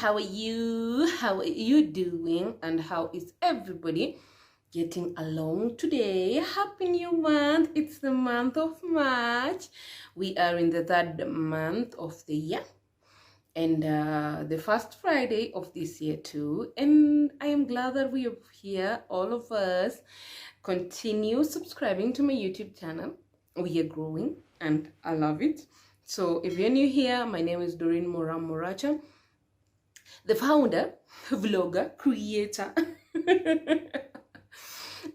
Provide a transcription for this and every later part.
how are you? How are you doing? And how is everybody getting along today? Happy new month. It's the month of March. We are in the third month of the year and the first Friday of this year too. And I am glad that we are here, all of us. Continue subscribing to my YouTube channel. We are growing and I love it. So if you're new here, my name is Doreen Moracha, the founder, vlogger, creator,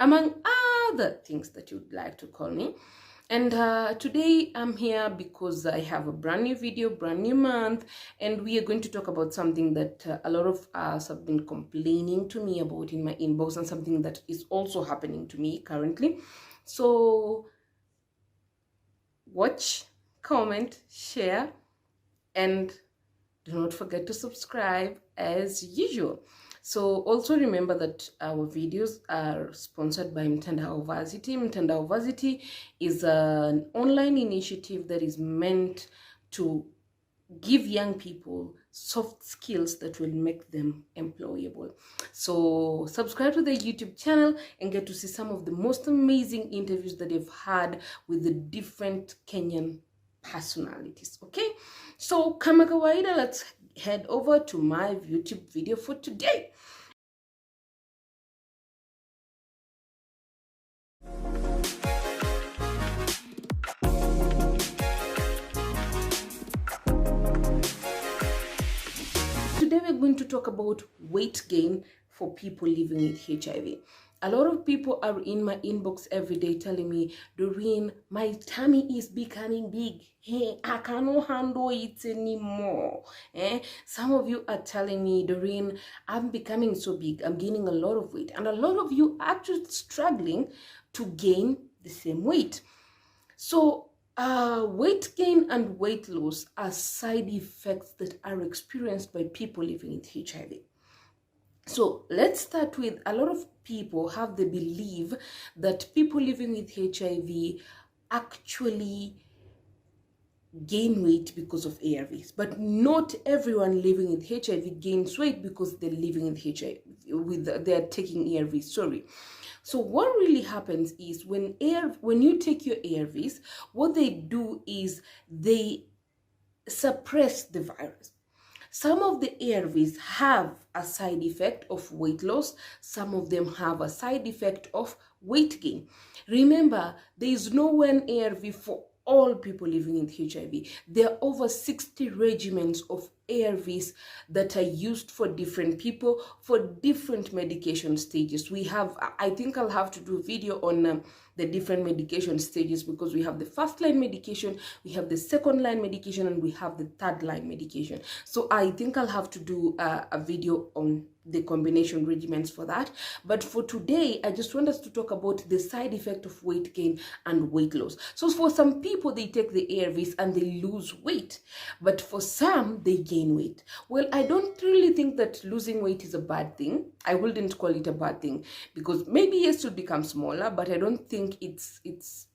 among other things that you'd like to call me. And today I'm here because I have a brand new video, brand new month, and we are going to talk about something that a lot of us have been complaining to me about in my inbox, and something that is also happening to me currently. So watch, comment, share, and do not forget to subscribe as usual. So also remember that our videos are sponsored by Mtandao Varsity. Mtandao Varsity is an online initiative that is meant to give young people soft skills that will make them employable. So subscribe to the YouTube channel and get to see some of the most amazing interviews that I've had with the different Kenyan personalities. Okay, so kama kawaida, let's head over to my YouTube video for today. Today we're going to talk about weight gain for people living with HIV. A lot of people are in my inbox every day telling me, Doreen, my tummy is becoming big. Hey, I cannot handle it anymore. Some of you are telling me, Doreen, I'm becoming so big. I'm gaining a lot of weight. And a lot of you are actually struggling to gain the same weight. So weight gain and weight loss are side effects that are experienced by people living with HIV. So let's start with, a lot of people have the belief that people living with HIV actually gain weight because of ARVs, but not everyone living with HIV gains weight because they're living with HIV, they're taking ARVs, sorry. So what really happens is when you take your ARVs, what they do is they suppress the virus. Some of the ARVs have a side effect of weight loss. Some of them have a side effect of weight gain. Remember, there is no one ARV for all people living with HIV. There are over 60 regimens of ARVs that are used for different people for different medication stages. We have, I think I'll have to do a video on the different medication stages, because we have the first line medication, we have the second line medication, and we have the third line medication. So I think I'll have to do a video on the combination regimens for that. But for today, I just want us to talk about the side effect of weight gain and weight loss. So for some people, they take the ARVs and they lose weight, but for some, they gain weight. Well, I don't really think that losing weight is a bad thing. I wouldn't call it a bad thing, because maybe yes, to become smaller, but I don't think it's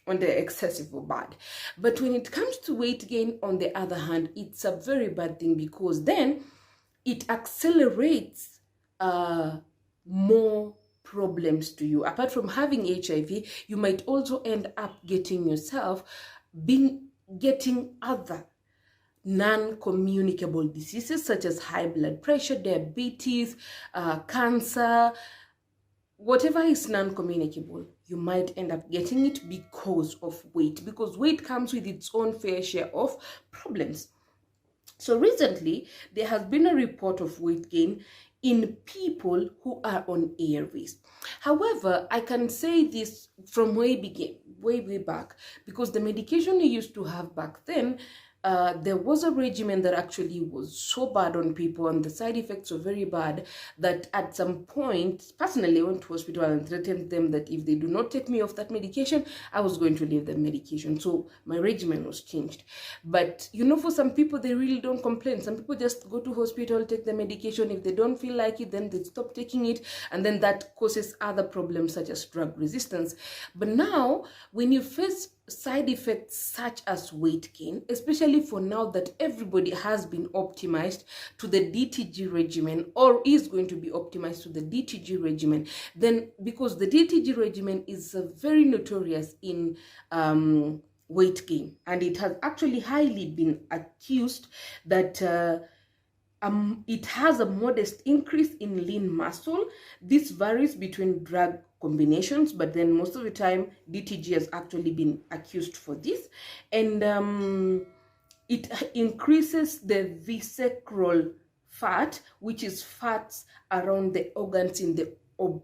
on the excessive or bad. But when it comes to weight gain, on the other hand, it's a very bad thing, because then it accelerates more problems to you. Apart from having HIV, you might also end up getting yourself getting other non-communicable diseases such as high blood pressure, diabetes, cancer. Whatever is non-communicable, you might end up getting it because of weight, because weight comes with its own fair share of problems. So recently, there has been a report of weight gain in people who are on ARVs. However, I can say this from way back, because the medication we used to have back then, there was a regimen that actually was so bad on people, and the side effects were very bad, that at some point, personally, I went to hospital and threatened them that if they do not take me off that medication, I was going to leave the medication. So my regimen was changed. But you know, for some people, they really don't complain. Some people just go to hospital, take the medication. If they don't feel like it, then they stop taking it, and then that causes other problems such as drug resistance. But now, when you face side effects such as weight gain, especially for now that everybody has been optimized to the DTG regimen or is going to be optimized to the DTG regimen, then because the DTG regimen is very notorious in weight gain, and it has actually highly been accused that it has a modest increase in lean muscle. This varies between drug combinations, but then most of the time DTG has actually been accused for this, and it increases the visceral fat, which is fats around the organs in the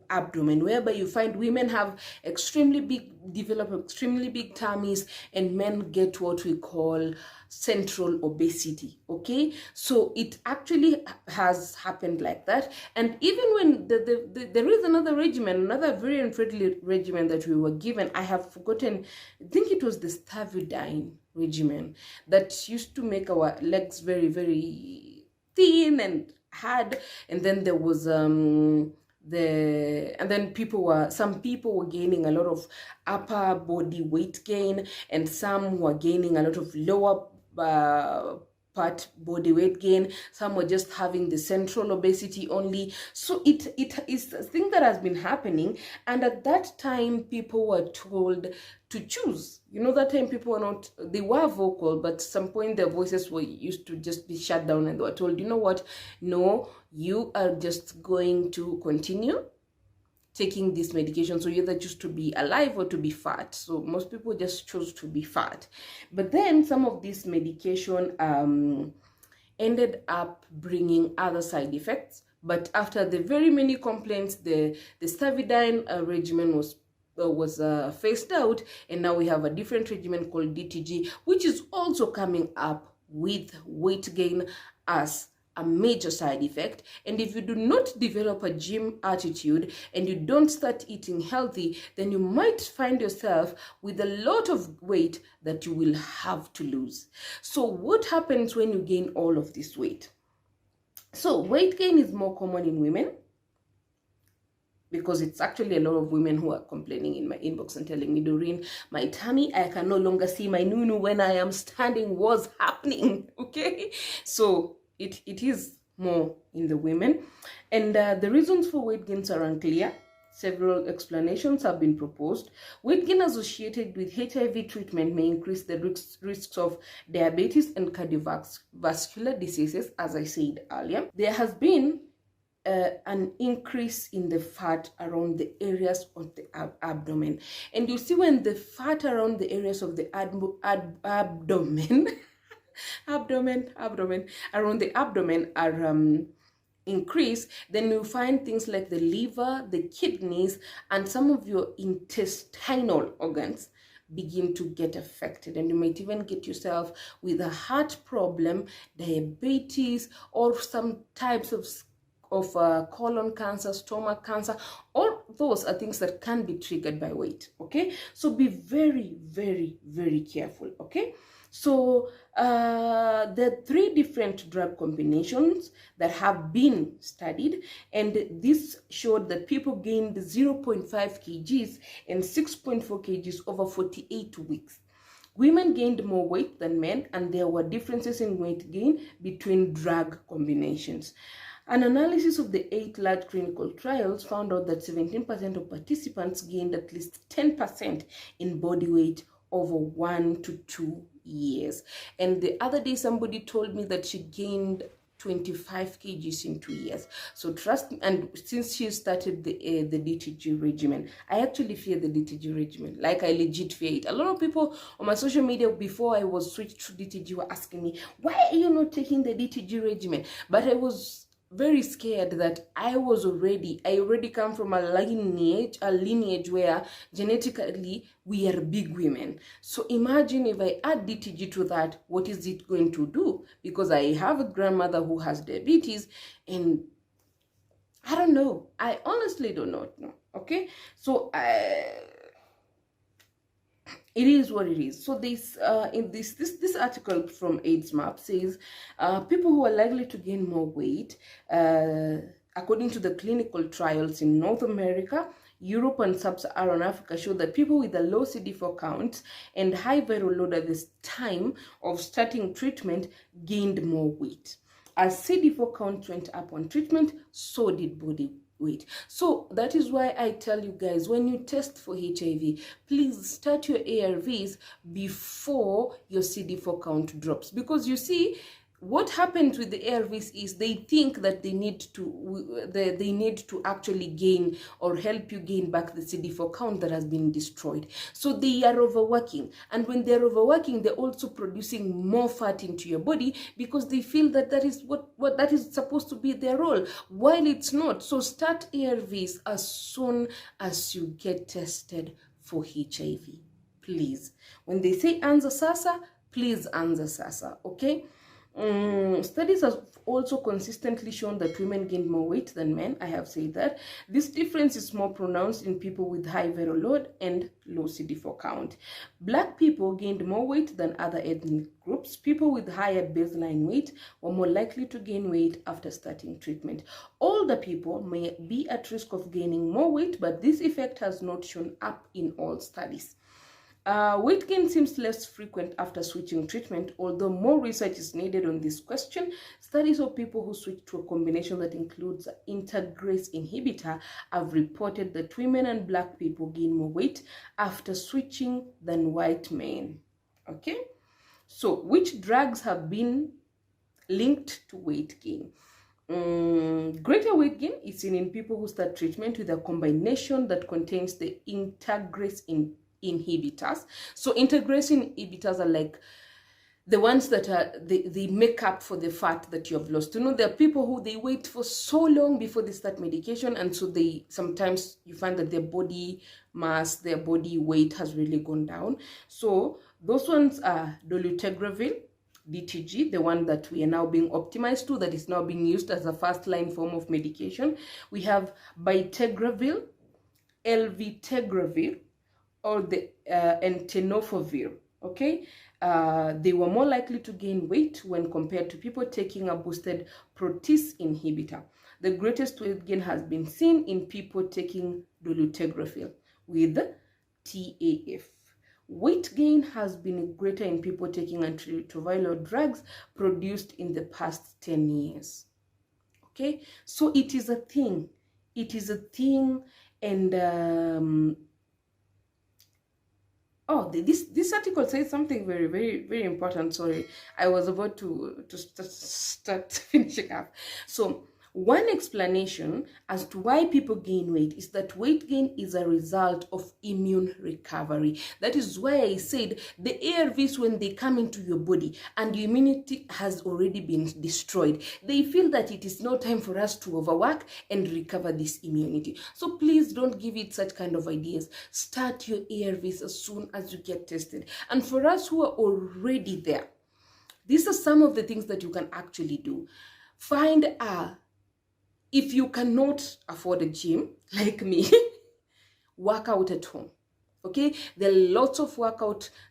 abdomen, whereby you find women have develop extremely big tummies, and men get what we call central obesity. Okay, so it actually has happened like that. And even when there is another regimen, another very unfriendly regimen that we were given, I have forgotten, I think it was the Stavudine regimen, that used to make our legs very, very thin and hard. And then there was some people were gaining a lot of upper body weight gain, and some were gaining a lot of lower part body weight gain. Some were just having the central obesity only. So it is a thing that has been happening, and at that time people were told to choose. You know, that time people were not, they were vocal, but at some point their voices were used to just be shut down, and they were told, you know what, no, you are just going to continue taking this medication. So you either choose to be alive or to be fat. So most people just chose to be fat. But then some of this medication ended up bringing other side effects. But after the very many complaints, the Stavudine regimen was phased out, and now we have a different regimen called DTG, which is also coming up with weight gain as a major side effect. And if you do not develop a gym attitude and you don't start eating healthy, then you might find yourself with a lot of weight that you will have to lose. So what happens when you gain all of this weight? So weight gain is more common in women, because it's actually a lot of women who are complaining in my inbox and telling me, Doreen, my tummy, I can no longer see my nunu when I am standing. What's happening? Okay, so it is more in the women. And the reasons for weight gains are unclear. Several explanations have been proposed. Weight gain associated with HIV treatment may increase the risks of diabetes and cardiovascular diseases, as I said earlier. There has been an increase in the fat around the areas of the abdomen. And you see, when the fat around the areas of the abdomen around the abdomen are increase, then you find things like the liver, the kidneys, and some of your intestinal organs begin to get affected, and you might even get yourself with a heart problem, diabetes, or some types of colon cancer, stomach cancer. All those are things that can be triggered by weight. Okay, so be very, very, very careful. Okay, so there are 3 different drug combinations that have been studied, and this showed that people gained 0.5 kgs and 6.4 kgs over 48 weeks. Women gained more weight than men, and there were differences in weight gain between drug combinations. An analysis of the 8 large clinical trials found out that 17% of participants gained at least 10% in body weight over 1 to 2 years. And the other day, somebody told me that she gained 25 kgs in 2 years. So trust me, and since she started the DTG regimen, I actually fear the DTG regimen. Like, I legit fear it. A lot of people on my social media before I was switched to DTG were asking me, why are you not taking the DTG regimen? But I was very scared that I already come from a lineage where genetically we are big women. So imagine if I add DTG to that, what is it going to do? Because I have a grandmother who has diabetes, and I don't know. I honestly do not know. Okay, so it is what it is. So this in this article from AIDS Map says people who are likely to gain more weight, according to the clinical trials in North America, Europe and sub-Saharan Africa show that people with a low CD4 count and high viral load at this time of starting treatment gained more weight. As CD4 count went up on treatment, so did body weight. So that is why I tell you guys, when you test for HIV, please start your ARVs before your CD4 count drops, because you see, what happens with the ARVs is they think that they need to actually gain or help you gain back the CD4 count that has been destroyed. So they are overworking, and when they're overworking, they're also producing more fat into your body because they feel that that is what that is supposed to be their role, while it's not. So start ARVs as soon as you get tested for HIV, please. When they say anza sasa, please anza sasa, okay? Studies have also consistently shown that women gain more weight than men. I have said that. This difference is more pronounced in people with high viral load and low CD4 count. Black people gained more weight than other ethnic groups. People with higher baseline weight were more likely to gain weight after starting treatment. Older people may be at risk of gaining more weight, but this effect has not shown up in all studies. Weight gain seems less frequent after switching treatment, although more research is needed on this question. Studies of people who switch to a combination that includes integrase inhibitor have reported that women and black people gain more weight after switching than white men. Okay, so which drugs have been linked to weight gain? Greater weight gain is seen in people who start treatment with a combination that contains the integrase inhibitors. So integrase inhibitors are like the ones that are they make up for the fat that you have lost. You know, there are people who they wait for so long before they start medication, and so they sometimes you find that their body mass, their body weight has really gone down. So those ones are dolutegravir, DTG, the one that we are now being optimized to, that is now being used as a first line form of medication. We have bictegravir, elvitegravir, or the tenofovir. Okay, they were more likely to gain weight when compared to people taking a boosted protease inhibitor. The greatest weight gain has been seen in people taking dolutegravir with TAF. Weight gain has been greater in people taking antiretroviral drugs produced in the past 10 years. Okay, so it is a thing. It is a thing, and oh, this article says something very, very, very important. Sorry, I was about to start finishing up. So one explanation as to why people gain weight is that weight gain is a result of immune recovery. That is why I said the ARVs, when they come into your body and your immunity has already been destroyed, they feel that it is no time for us to overwork and recover this immunity. So please don't give it such kind of ideas. Start your ARVs as soon as you get tested. And for us who are already there, these are some of the things that you can actually do. Find a If you cannot afford a gym, like me, work out at home, okay? There are lots of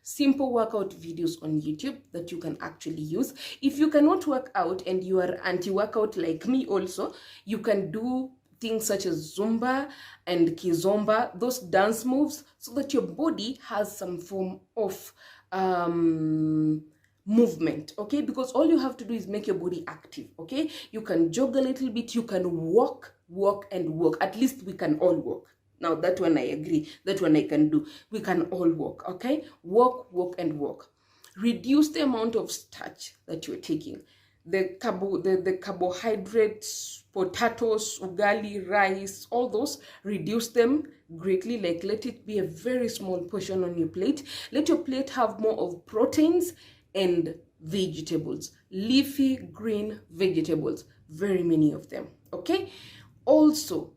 simple workout videos on YouTube that you can actually use. If you cannot work out and you are anti-workout like me also, you can do things such as Zumba and Kizomba, those dance moves, so that your body has some form of movement, okay? Because all you have to do is make your body active, okay? You can jog a little bit, you can walk. At least we can all walk. Now that one I agree, that one I can do. We can all walk, okay? Walk. Reduce the amount of starch that you're taking. The carbohydrates, potatoes, ugali, rice, all those, reduce them greatly. Like, let it be a very small portion on your plate. Let your plate have more of proteins and vegetables, leafy green vegetables, very many of them, okay? Also,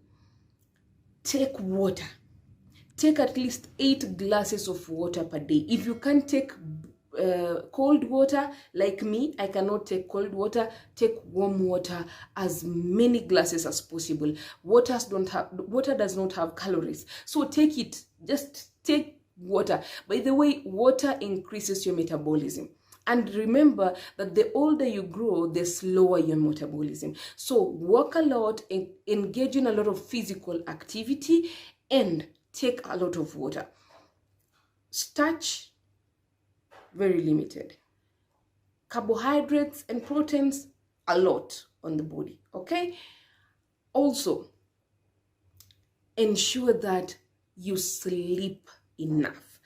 take water. Take at least 8 glasses of water per day. If you can't take cold water, like me, I cannot take cold water, take warm water, as many glasses as possible. Water does not have calories, so take it. Just take water. By the way, water increases your metabolism. And remember that the older you grow, the slower your metabolism. So walk a lot, engage in a lot of physical activity, and take a lot of water. Starch, very limited. Carbohydrates and proteins, a lot on the body, okay? Also, ensure that you sleep enough.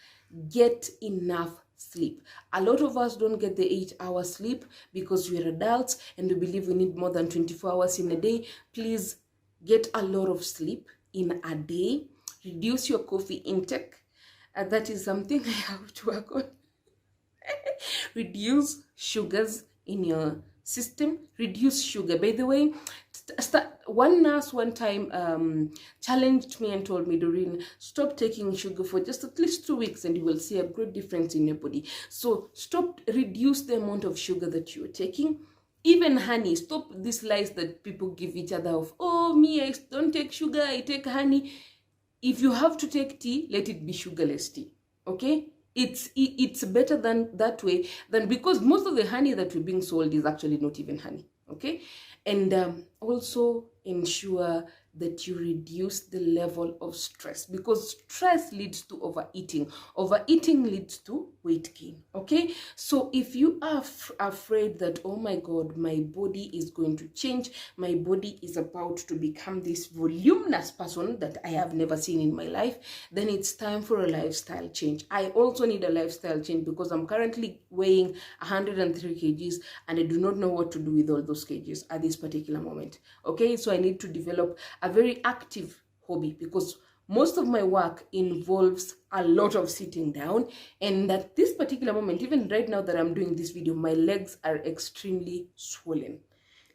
Get enough sleep. A lot of us don't get the 8-hour sleep because we're adults and we believe we need more than 24 hours in a day. Please get a lot of sleep in a day. Reduce your coffee intake. That is something I have to work on. Reduce sugars in your system. Reduce sugar. By the way, one nurse one time challenged me and told me, Doreen, stop taking sugar for just at least 2 weeks and you will see a great difference in your body. So reduce the amount of sugar that you're taking. Even honey, stop these lies that people give each other of, oh, me, I don't take sugar, I take honey. If you have to take tea, let it be sugarless tea, okay? It's better than that way, than because most of the honey that we're being sold is actually not even honey, okay? And also ensure that you reduce the level of stress, because stress leads to overeating. Overeating leads to weight gain, okay? So if you are afraid that, oh my God, my body is going to change, my body is about to become this voluminous person that I have never seen in my life, then it's time for a lifestyle change. I also need a lifestyle change because I'm currently weighing 103 kgs and I do not know what to do with all those kgs at this particular moment, okay? So I need to develop a very active hobby because most of my work involves a lot of sitting down, and at this particular moment, even right now that I'm doing this video, my legs are extremely swollen.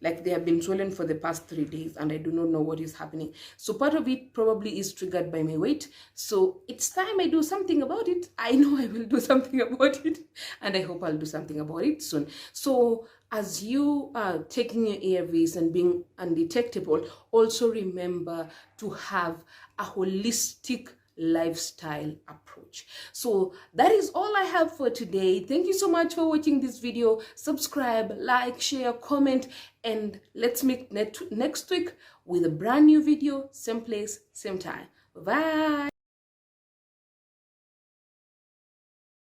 Like they have been swollen for the past 3 days and I do not know what is happening. So part of it probably is triggered by my weight. So it's time I do something about it. I know I will do something about it and I hope I'll do something about it soon. So as you are taking your ARVs and being undetectable, also remember to have a holistic lifestyle approach. So that is all I have for today. Thank you so much for watching this video. Subscribe, like, share, comment, and let's meet next week with a brand new video, same place, same time. Bye.